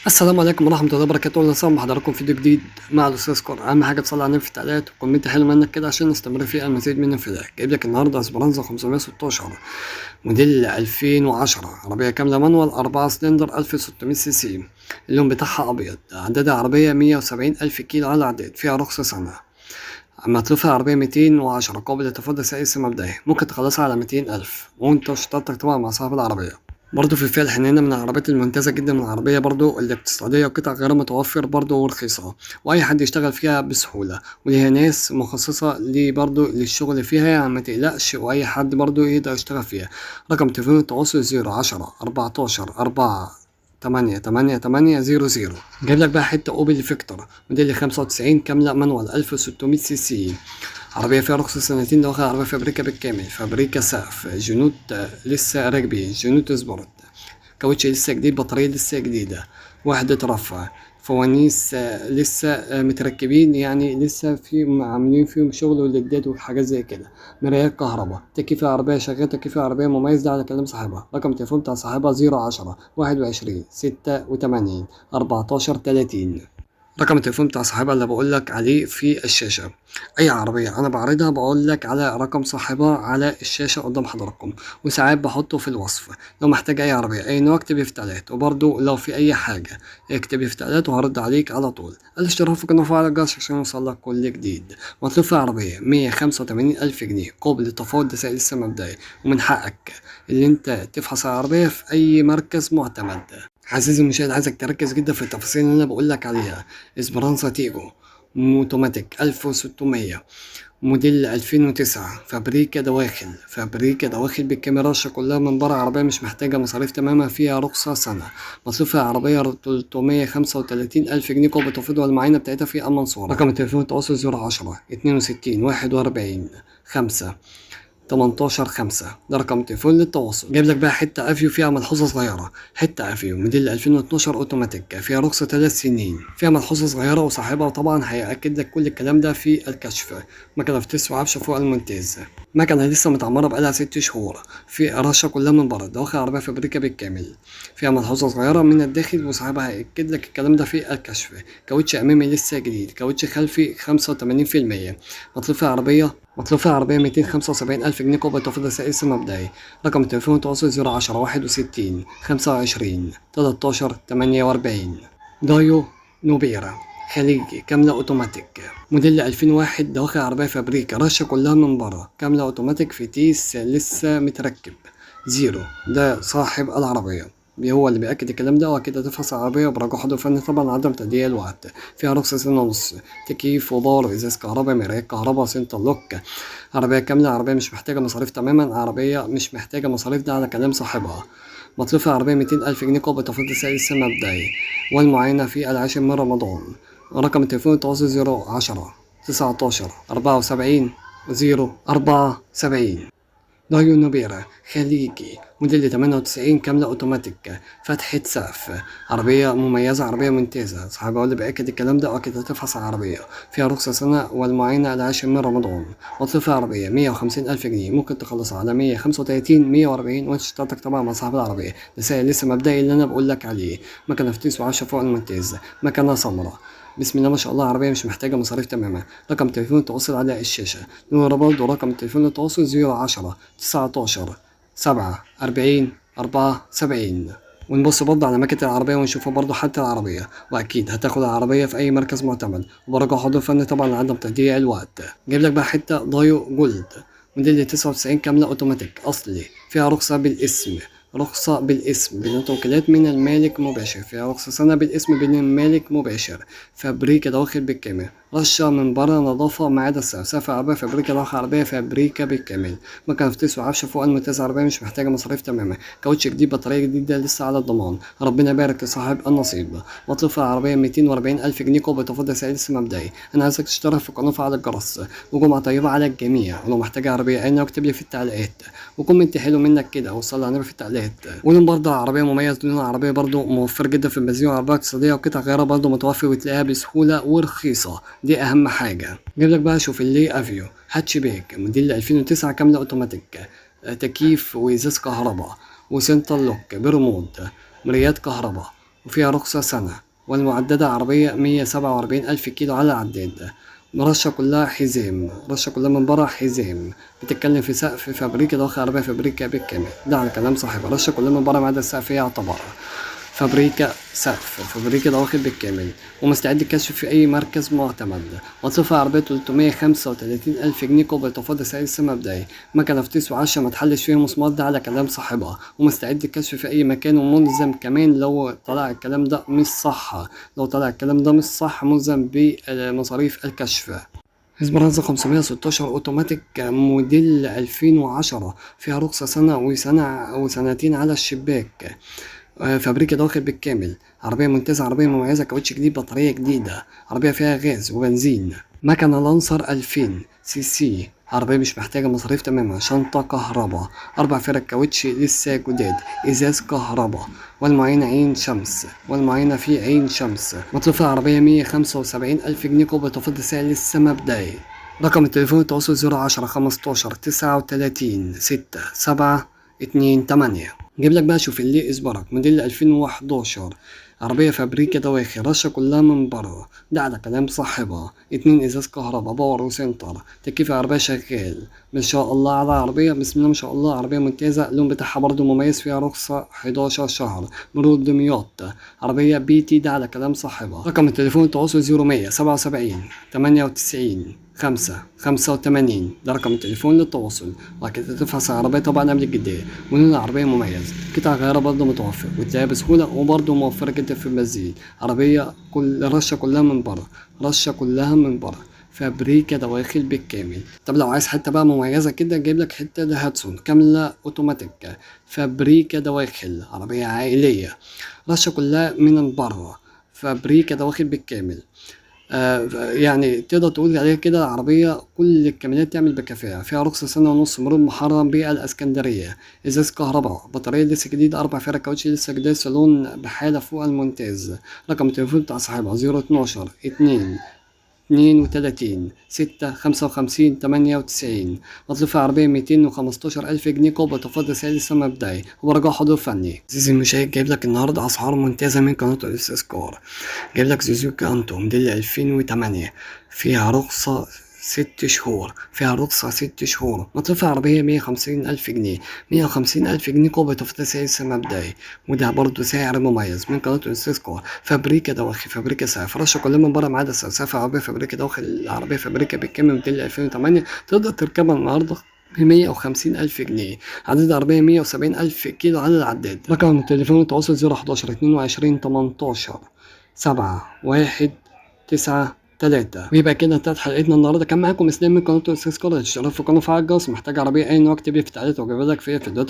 السلام عليكم ورحمة الله وبركاته. أهلا وسهلا بحضراتكم في فيديو جديد مع الأستاذ كور. أهم حاجة تصلي على النبي في التعليقات وكومنت حلو منك كده عشان نستمر في المزيد من الفيديوهات. جايب لك النهاردة اسبرانزا 516 موديل 2010، عربية كاملة مانوال 4 سلندر 1600 سي سي. اللون بتاعها أبيض، عددها عربية 170 ألف كيلو على العداد، فيها رخصة سنة. مصروفها عربية 210، قابل لتفضل سائس مبدئي، ممكن تخلصها على 200 ألف وأنت وشطارتك طبعا مع صاحب العربية. برضه في الفئة الحنينة من العربيات الممتازة جدا، من العربية برضه الاقتصادية وقطع غير متوفر برضه ورخيصة، وأي حد يشتغل فيها بسهولة، وليها ناس مخصصة برضه للشغل فيها، يعني ما تقلقش، وأي حد برضه يقدر يشتغل فيها. رقم تليفون التواصل 010 14 4 8 جايب لك بقى حتة أوبل فيكتور موديل 95 كاملة مانوال 1600 سي سي. عربية فيها رخصة سنتين، ده واخد عربية فابريكا بالكامل، فابريكا سقف، جنود لسه راكبين، جنود سبورت، كاوتش لسه جديد، بطارية لسه جديدة، وحدة رفع، فوانيس لسه متركبين، يعني لسه في عاملين فيهم شغل وليدات وحاجات زي كده. مرايات كهرباء، تكييف العربية شغال، تكييف العربية مميز، ده على كلام صاحبها. رقم التليفون بتاع صاحبها 010 21 86 14 30. رقم التليفون بتاع صاحبها اللي بقول لك عليه في الشاشة. أي عربية أنا بعرضها بقول لك على رقم صاحبها على الشاشة قدام حضراتكم، وساعات بحطه في الوصف. لو محتاج أي عربية أي نوع اكتب في تعليقات، وبرضه لو في أي حاجة اكتب في تعليقات وهرد عليك على طول. الاشتراك في القناة وفعل الجرس عشان يوصلك كل جديد. مطلوب في عربية 185 ألف جنيه، قابل للتفاوض، ده سعر لسه مبدئي، ومن حقك اللي أنت تفحص العربية في أي مركز معتمد. عزيزي المشاهد، عايزك تركز جدا في التفاصيل اللي انا بقول لك عليها. اسبرانسا تيجو اوتوماتيك 1600 موديل 2009، فابريكا دواخل بالكاميرا كلها من بره، عربية مش محتاجة مصاريف تماما، فيها رخصة سنة. مصروفها عربية 335 ألف جنيه، قوة تفريد والمعاينة بتاعتها في المنصورة. رقم التليفون التواصل 010 62 41 5 18/5، ده رقم تليفون للتواصل. جايب لك بقى حته افيو فيها ملحوظه صغيره، حته افيو موديل 2012 اوتوماتيك، فيها رخصه 3 سنين، فيها ملحوظه صغيره، وصاحبها طبعا هيأكد لك كل الكلام ده في الكشف. مكنه فتيس وعفشه فوق الممتاز، مكنه لسه متعمره بقالها 6 شهور، في رشه كلها من بره، ده واخد عربيه فابريكا بالكامل، فيها ملحوظه صغيره من الداخل، وصاحبها هيأكد لك الكلام ده في الكشف. كاوتش امامي لسه جديد، كاوتش خلفي 85%. مطلوب فيها عربية 275 ألف جنيه، قوة تفضل سائس مبدئي. رقم التليفون التواصل 010 61 25 13 48. دايو نوبيرا خليجي كاملة أوتوماتيك موديل 2001، ده واخد عربية فابريكا، رشة كلها من بره، كاملة أوتوماتيك، فتيس لسه متركب زيرو، ده صاحب العربية هو اللي بيأكد الكلام ده، وأكيد هتفحص العربية برجع حضور فني طبعا، عدم تضييع الوقت. فيها رخصة سنة ونص، تكييف وبار، إزاز كهرباء، مرايات كهرباء، سنتر لوك. عربية كاملة، عربية مش محتاجة مصاريف تماما، عربية مش محتاجة مصاريف، ده على كلام صاحبها. مطلوب في العربية 200 ألف جنيه، قوة تفضل سائس مبدئي، والمعاينة في 10 من رمضان. رقم التليفون التواصل 010 19 74 074. دايو نوبيرا خليجي موديل 98 كاملة أوتوماتيك، فتحة سقف، عربية مميزة، عربية ممتازة، صاحبها اللي بيأكد الكلام ده، وأكيد هتفحص العربية. فيها رخصة سنة والمعاينة على 10 من رمضان. مطلوب فيها عربية 150 ألف جنيه، ممكن تخلصها على 135 140، وأنت اشترطك طبعا مع صاحب العربية. ده سعر لسه مبدئي اللي أنا بقول لك عليه. مكنة فتيس وعشرة فوق الممتاز، مكنة سمراء، بسم الله ما شاء الله، عربية مش محتاجة مصاريف تماما. رقم تليفون التواصل على الشاشة. نور برضه رقم التليفون التواصل 010 19 7 40 74. ونبص برضه على مكنة العربية ونشوفها برضه حالة العربية، وأكيد هتاخد العربية في أي مركز معتمد، وبرجع حضور فني طبعا لعدم تضييع الوقت. جايب لك بقى حتة دايو جولد موديل 99 كاملة أوتوماتيك أصلي، فيها رخصة بالاسم بدون توكيلات من المالك مباشر، فيها رخصة سنة بالاسم من المالك مباشر، فابريكا دواخل بالكامل، رشة من بره، نظافة ما عدا السعر. سقف عربية فابريكا، داخل عربية فابريكا بالكامل، مكنة فتيس وعفشة فوق الممتاز، عربية مش محتاجة مصاريف تماما، كاوتش جديد، بطارية جديدة لسه على الضمان. ربنا يبارك لصاحب النصيب. مطلوب في العربية 240 ألف جنيه، قوة تفضل سعر لسه مبدئي. أنا عايزك تشترك في القناة وفعل الجرس، وجمعة طيبة على الجميع. ولو محتاج عربية أين اكتب لي في التعليقات، وكومنت حلو منك كده، وصلي على النبي في التعليقات. ولون برضه العربية مميز، لون العربية برضه موفر جدا في البنزين، وعربية اقتصادية، وقطع غيارها برضه متوفر وتلاقيها بسهولة ورخيصة، دي أهم حاجة. جيب لك بقى شوفيليه افيو هاتشباك موديل 2009 كاملة اوتوماتيك، تكييف وإزاز كهرباء، وسنتر لوك بريموت، مرايات كهرباء، وفيها رخصة سنة، والمعددة عربية 147,000 كيلو على العداد. رشة كلها حزام، رشة كلها من برا حزام. بتتكلم في سقف فابريكا داخل عربية فابريكا بالكامل، ده على كلام صاحبها. رشة كلها من برا ما عدا السقف يعتبر فابريكا سقف فابريكا دواخل بالكامل، ومستعد للكشف في أي مركز معتمد. وصفها عربية 335,000 جنيه قبل تفاضل سعر السما بداية. مكنة في 9 ما تحلش فيها مسمار، ده على كلام صاحبها. ومستعد للكشف في أي مكان، وملزم كمان لو طلع الكلام ده مش صح. لو طلع الكلام ده مش صح ملزم بمصاريف الكشف. اسبرانزا 516 اوتوماتيك موديل 2010، فيها رخصة سنة وسنتين على الشباك. فابريكا داخل بالكامل. عربية ممتازة، عربية مميزة، كاوتش جديد، بطارية جديدة. عربية فيها غاز وبنزين. مكنة لانسر 2000 سي سي، عربية مش محتاجة مصاريف تماما. شنطة كهرباء، 4 فرق كاوتش لسه جداد. ازاز كهرباء، والمعاينة عين شمس، والمعاينة في عين شمس. مطلوب العربية 175,000 جنيه قبل تفاضل سعر لسه مبدئي. رقم التليفون التواصل 010 15 39 6 7 2 8. جيب لك بقى شوف اللي اسبرك موديل 2011، عربية فابريكا دواخل، رشة كلها من بره، ده على كلام صاحبها. 2 ازاز كهرباء، باور وسنتر، تكييف العربية شغال. ما شاء الله على عربية، بسم الله ما شاء الله، عربية ممتازة. اللون بتاعها برضو مميز، فيها رخصة 11 شهر، مرور دمياط. عربية بيتي، ده على كلام صاحبها. رقم التليفون التواصل 0177 98 5 85، ده رقم التليفون للتواصل. وبعد كده تفحص العربية طبعا قبل الجدية، ولون العربية مميز، قطع غيارها برضه متوفر، وتلاقيها بسهولة، وبرضه موفرة جدا في البنزين. عربية الرشة كلها من بره، رشة كلها من بره، فابريكا دواخل بالكامل. طب لو عايز حتة بقى مميزة كده، جايب لك حتة دهاتسون كاملة اوتوماتيك، فابريكا دواخل، عربية عائلية، رشة كلها من بره، فابريكا دواخل بالكامل. يعني تقدر تقول عليها كده عربية كل الكماليات تعمل بكفاءة. فيها رخصة سنة ونص، مرور محرم بالإسكندرية، إزاز كهرباء، بطارية لسه جديد، 4 فرق كاوتش لسه جديد، صالون بحالة فوق الممتاز. رقم التليفون بتاع صاحبها 012 32 6 55 98. مطلوب في عربية 215,000 جنيه قبل تفاضل سعر لسه مبدئي، وبرجع حضور فني. عزيزي المشاهد، جايب لك النهاردة أسعار ممتازة من قناة الاستذكار. جايب لك سوزوكي أنتو موديل 2008، فيها رخصة 6 شهور، فيها رخصة 6 شهور. مطلوب في عربية 150,000 جنيه، 150,000 جنيه قبل تفاضل سعر لسه مبدئي، وده برضه سعر مميز من قناة الاستذكار. فابريكا دواخل، فابريكا سقف، رشة كلها من بره ما عدا السقف. عربية فابريكا داخل، العربية فابريكا بالكامل موديل 2008، تقدر تركبها النهاردة ب150,000 جنيه. عدد العربية 170,000 كيلو على العداد. رقم التليفون التواصل 011 22 18 7 1 9 3. ويبقى كده انتهت حلقتنا النهارده. كان معاكم اسلام من قناة الاستذكار. اشترك في القناة وفعل الجرس. محتاج عربية أي نوع اكتب لي في التعليقات وأجيب لك فيها فيديوهات